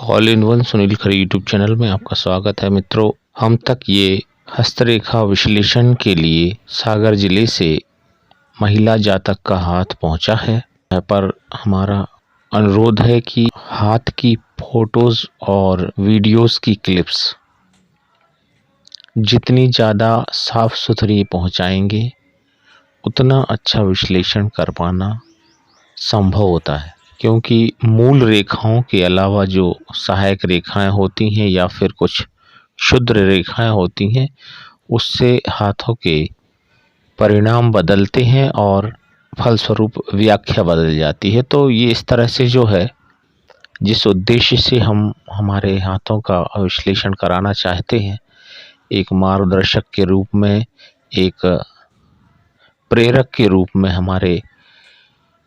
All in one Sunil Khare YouTube channel में आपका स्वागत है। मित्रों, हम तक ये हस्तरेखा विश्लेषण के लिए सागर जिले से महिला जातक का हाथ पहुंचा है। पर हमारा अनुरोध है कि हाथ की फोटोज और वीडियोस की क्लिप्स जितनी ज़्यादा साफ सुथरी पहुंचाएंगे उतना अच्छा विश्लेषण कर पाना संभव होता है, क्योंकि मूल रेखाओं के अलावा जो सहायक रेखाएं होती हैं या फिर कुछ क्षुद्र रेखाएं होती हैं, उससे हाथों के परिणाम बदलते हैं और फलस्वरूप व्याख्या बदल जाती है। तो ये इस तरह से जो है, जिस उद्देश्य से हम हमारे हाथों का विश्लेषण कराना चाहते हैं, एक मार्गदर्शक के रूप में, एक प्रेरक के रूप में हमारे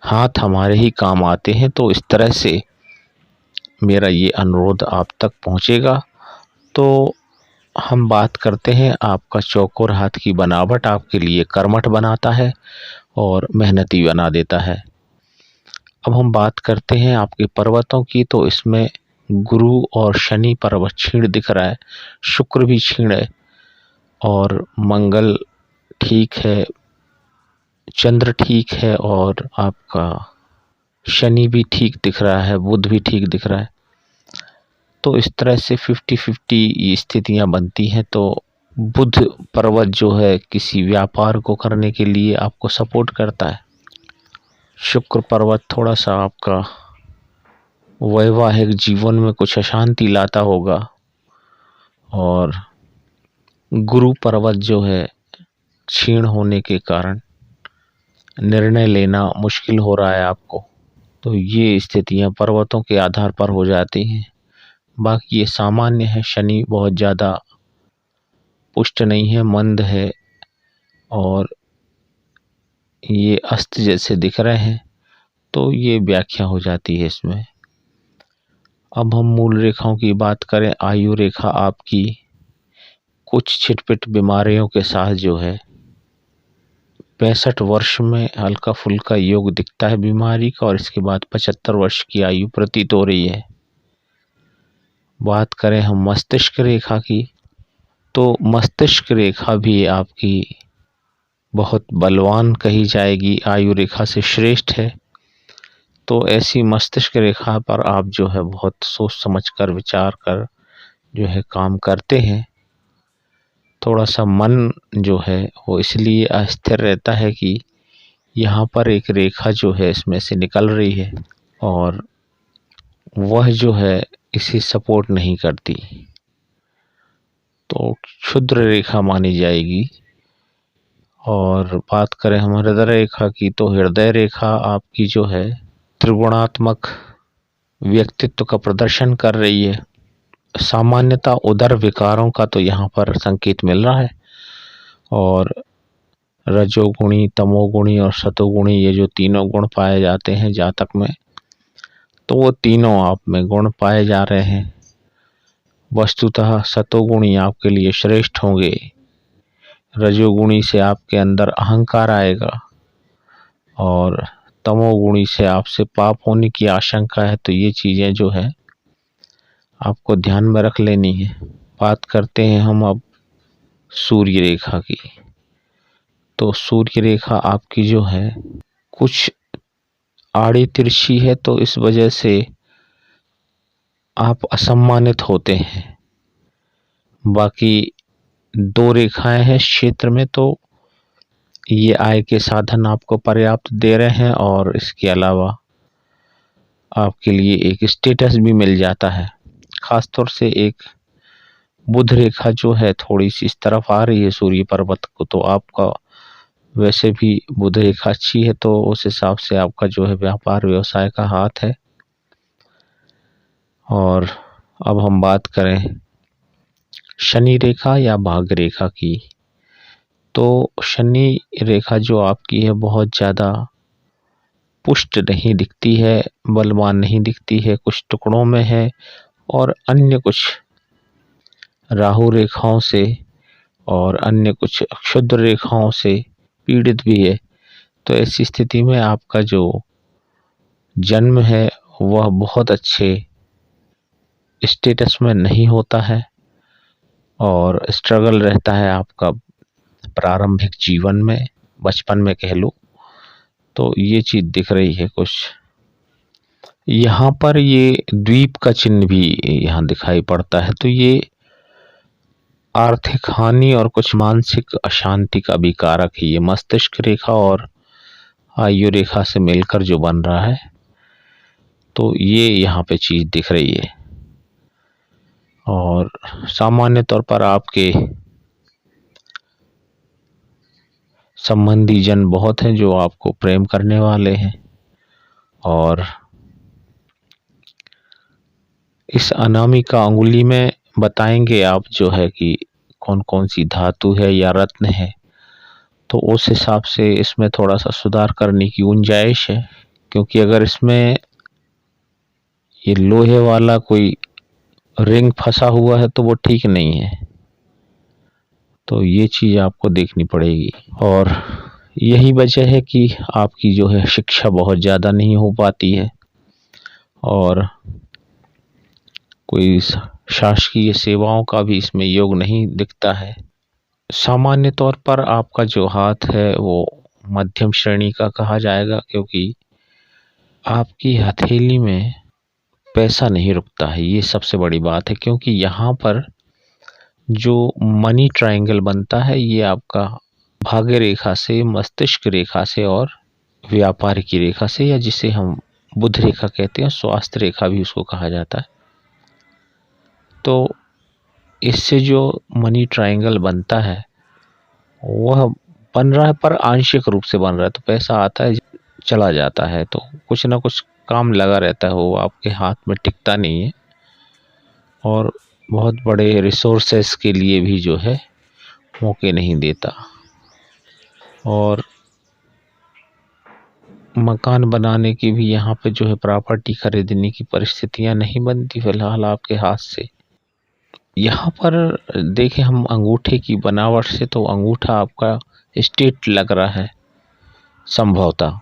हाथ हमारे ही काम आते हैं। तो इस तरह से मेरा ये अनुरोध आप तक पहुंचेगा। तो हम बात करते हैं, आपका चौकोर हाथ की बनावट आपके लिए कर्मठ बनाता है और मेहनती बना देता है। अब हम बात करते हैं आपके पर्वतों की, तो इसमें गुरु और शनि पर्वत क्षीण दिख रहा है, शुक्र भी क्षीण है और मंगल ठीक है, चंद्र ठीक है और आपका शनि भी ठीक दिख रहा है, बुध भी ठीक दिख रहा है। तो इस तरह से 50-50 स्थितियां बनती हैं। तो बुध पर्वत जो है किसी व्यापार को करने के लिए आपको सपोर्ट करता है। शुक्र पर्वत थोड़ा सा आपका वैवाहिक जीवन में कुछ अशांति लाता होगा और गुरु पर्वत जो है क्षीण होने के कारण निर्णय लेना मुश्किल हो रहा है आपको। तो ये स्थितियां पर्वतों के आधार पर हो जाती हैं। बाकी ये सामान्य है। शनि बहुत ज़्यादा पुष्ट नहीं है, मंद है और ये अस्त जैसे दिख रहे हैं। तो ये व्याख्या हो जाती है इसमें। अब हम मूल रेखाओं की बात करें। आयु रेखा आपकी कुछ छिटपिट बीमारियों के साथ जो है 65 वर्ष में हल्का फुल्का योग दिखता है बीमारी का, और इसके बाद 75 वर्ष की आयु प्रतीत हो रही है। बात करें हम मस्तिष्क रेखा की, तो मस्तिष्क रेखा भी आपकी बहुत बलवान कही जाएगी, आयु रेखा से श्रेष्ठ है। तो ऐसी मस्तिष्क रेखा पर आप जो है बहुत सोच समझ कर, विचार कर जो है काम करते हैं। थोड़ा सा मन जो है वो इसलिए अस्थिर रहता है कि यहाँ पर एक रेखा जो है इसमें से निकल रही है और वह जो है इसे सपोर्ट नहीं करती, तो क्षुद्र रेखा मानी जाएगी। और बात करें हम हृदय रेखा की, तो हृदय रेखा आपकी जो है त्रिगुणात्मक व्यक्तित्व का प्रदर्शन कर रही है। सामान्यतः उदर विकारों का तो यहाँ पर संकेत मिल रहा है, और रजोगुणी, तमोगुणी और सतोगुणी ये जो तीनों गुण पाए जाते हैं जातक में, तो वो तीनों आप में गुण पाए जा रहे हैं। वस्तुतः सतोगुणी आपके लिए श्रेष्ठ होंगे, रजोगुणी से आपके अंदर अहंकार आएगा और तमोगुणी से आपसे पाप होने की आशंका है। तो ये चीज़ें जो है आपको ध्यान में रख लेनी है। बात करते हैं हम अब सूर्य रेखा की, तो सूर्य रेखा आपकी जो है कुछ आड़ी तिरछी है, तो इस वजह से आप असम्मानित होते हैं। बाकी दो रेखाएं हैं इस क्षेत्र में, तो ये आय के साधन आपको पर्याप्त दे रहे हैं और इसके अलावा आपके लिए एक स्टेटस भी मिल जाता है। खासतौर से एक बुध रेखा जो है थोड़ी सी इस तरफ आ रही है सूर्य पर्वत को, तो आपका वैसे भी बुध रेखा अच्छी है, तो उस हिसाब से आपका जो है व्यापार व्यवसाय का हाथ है। और अब हम बात करें शनि रेखा या भाग्य रेखा की, तो शनि रेखा जो आपकी है बहुत ज़्यादा पुष्ट नहीं दिखती है, बलवान नहीं दिखती है, कुछ टुकड़ों में है और अन्य कुछ राहु रेखाओं से और अन्य कुछ क्षुद्र रेखाओं से पीड़ित भी है। तो ऐसी स्थिति में आपका जो जन्म है वह बहुत अच्छे स्टेटस में नहीं होता है और स्ट्रगल रहता है आपका प्रारंभिक जीवन में, बचपन में कह लो, तो ये चीज़ दिख रही है कुछ। यहाँ पर ये द्वीप का चिन्ह भी यहाँ दिखाई पड़ता है, तो ये आर्थिक हानि और कुछ मानसिक अशांति का भी कारक है। ये मस्तिष्क रेखा और आयु रेखा से मिलकर जो बन रहा है, तो ये यहाँ पे चीज़ दिख रही है। और सामान्य तौर पर आपके संबंधी जन बहुत हैं जो आपको प्रेम करने वाले हैं, और इस अनामिका अंगुली में बताएंगे आप जो है कि कौन कौन सी धातु है या रत्न है, तो उस हिसाब से इसमें थोड़ा सा सुधार करने की गुंजाइश है। क्योंकि अगर इसमें ये लोहे वाला कोई रिंग फंसा हुआ है तो वो ठीक नहीं है, तो ये चीज़ आपको देखनी पड़ेगी। और यही वजह है कि आपकी जो है शिक्षा बहुत ज़्यादा नहीं हो पाती है और कोई शासकीय सेवाओं का भी इसमें योग नहीं दिखता है। सामान्य तौर पर आपका जो हाथ है वो मध्यम श्रेणी का कहा जाएगा, क्योंकि आपकी हथेली में पैसा नहीं रुकता है, ये सबसे बड़ी बात है। क्योंकि यहाँ पर जो मनी ट्रायंगल बनता है ये आपका भाग्य रेखा से, मस्तिष्क रेखा से और व्यापार की रेखा से, या जिसे हम बुध रेखा कहते हैं, स्वास्थ्य रेखा भी उसको कहा जाता है। तो इससे जो मनी ट्रायंगल बनता है वह बन रहा है, पर आंशिक रूप से बन रहा है, तो पैसा आता है चला जाता है, तो कुछ ना कुछ काम लगा रहता है, वो आपके हाथ में टिकता नहीं है। और बहुत बड़े रिसोर्सेस के लिए भी जो है मौके नहीं देता। और मकान बनाने की भी यहाँ पे जो है प्रॉपर्टी खरीदने की परिस्थितियाँ नहीं बनती फिलहाल आपके हाथ से। यहाँ पर देखें हम अंगूठे की बनावट से, तो अंगूठा आपका स्ट्रेट लग रहा है संभवतः।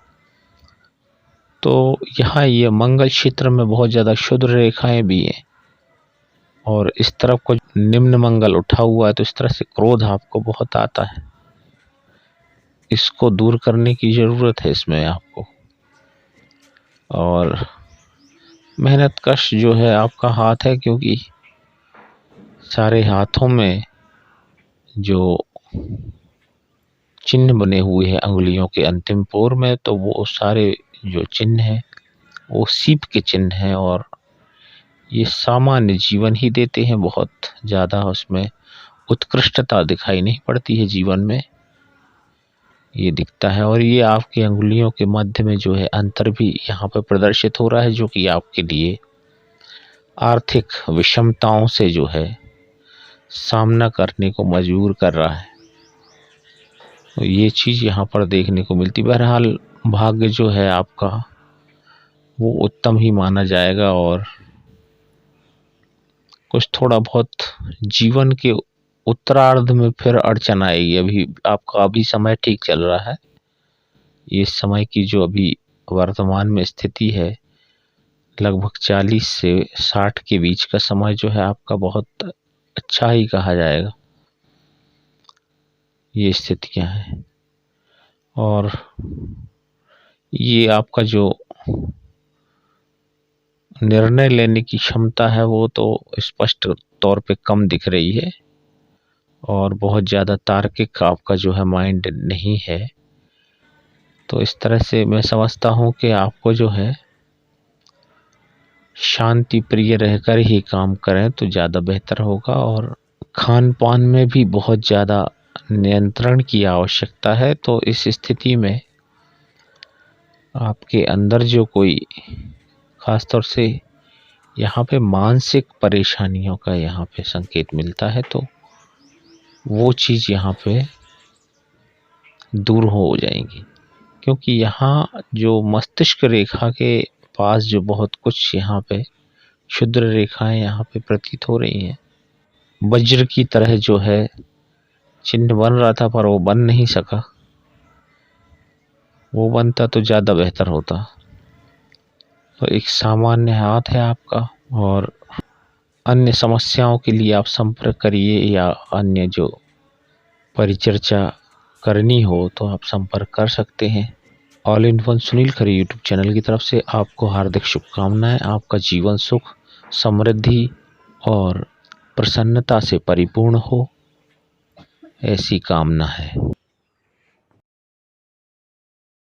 तो यहाँ ये मंगल क्षेत्र में बहुत ज़्यादा क्षुद्र रेखाएं भी हैं, और इस तरफ को निम्न मंगल उठा हुआ है, तो इस तरह से क्रोध आपको बहुत आता है। इसको दूर करने की ज़रूरत है इसमें आपको। और मेहनत कश जो है आपका हाथ है, क्योंकि सारे हाथों में जो चिन्ह बने हुए हैं अंगुलियों के अंतिम पोर में, तो वो सारे जो चिन्ह हैं वो सीप के चिन्ह हैं, और ये सामान्य जीवन ही देते हैं, बहुत ज़्यादा उसमें उत्कृष्टता दिखाई नहीं पड़ती है जीवन में, ये दिखता है। और ये आपकी अंगुलियों के मध्य में जो है अंतर भी यहाँ पर प्रदर्शित हो रहा है, जो कि आपके लिए आर्थिक विषमताओं से जो है सामना करने को मजबूर कर रहा है। तो ये चीज़ यहाँ पर देखने को मिलती। बहरहाल भाग्य जो है आपका वो उत्तम ही माना जाएगा, और कुछ थोड़ा बहुत जीवन के उत्तरार्ध में फिर अड़चन आएगी। अभी आपका अभी समय ठीक चल रहा है, ये समय की जो अभी वर्तमान में स्थिति है लगभग 40 से 60 के बीच का समय जो है आपका बहुत अच्छा ही कहा जाएगा, ये स्थितियां हैं। और ये आपका जो निर्णय लेने की क्षमता है वो तो स्पष्ट तौर पे कम दिख रही है, और बहुत ज़्यादा तार्किक आपका जो है माइंड नहीं है। तो इस तरह से मैं समझता हूँ कि आपको जो है शांति प्रिय रहकर ही काम करें तो ज़्यादा बेहतर होगा। और खान पान में भी बहुत ज़्यादा नियंत्रण की आवश्यकता है। तो इस स्थिति में आपके अंदर जो कोई ख़ास तौर से यहाँ पे मानसिक परेशानियों का यहाँ पे संकेत मिलता है, तो वो चीज़ यहाँ पे दूर हो जाएंगी। क्योंकि यहाँ जो मस्तिष्क रेखा के पास जो बहुत कुछ यहाँ पे क्षुद्र रेखाएं यहाँ पे प्रतीत हो रही हैं, वज्र की तरह जो है चिन्ह बन रहा था पर वो बन नहीं सका, वो बनता तो ज़्यादा बेहतर होता। तो एक सामान्य हाथ है आपका, और अन्य समस्याओं के लिए आप संपर्क करिए, या अन्य जो परिचर्चा करनी हो तो आप संपर्क कर सकते हैं। All in one Sunil Khare YouTube channel की तरफ से आपको हार्दिक शुभकामनाएं। आपका जीवन सुख, समृद्धि और प्रसन्नता से परिपूर्ण हो, ऐसी कामना है।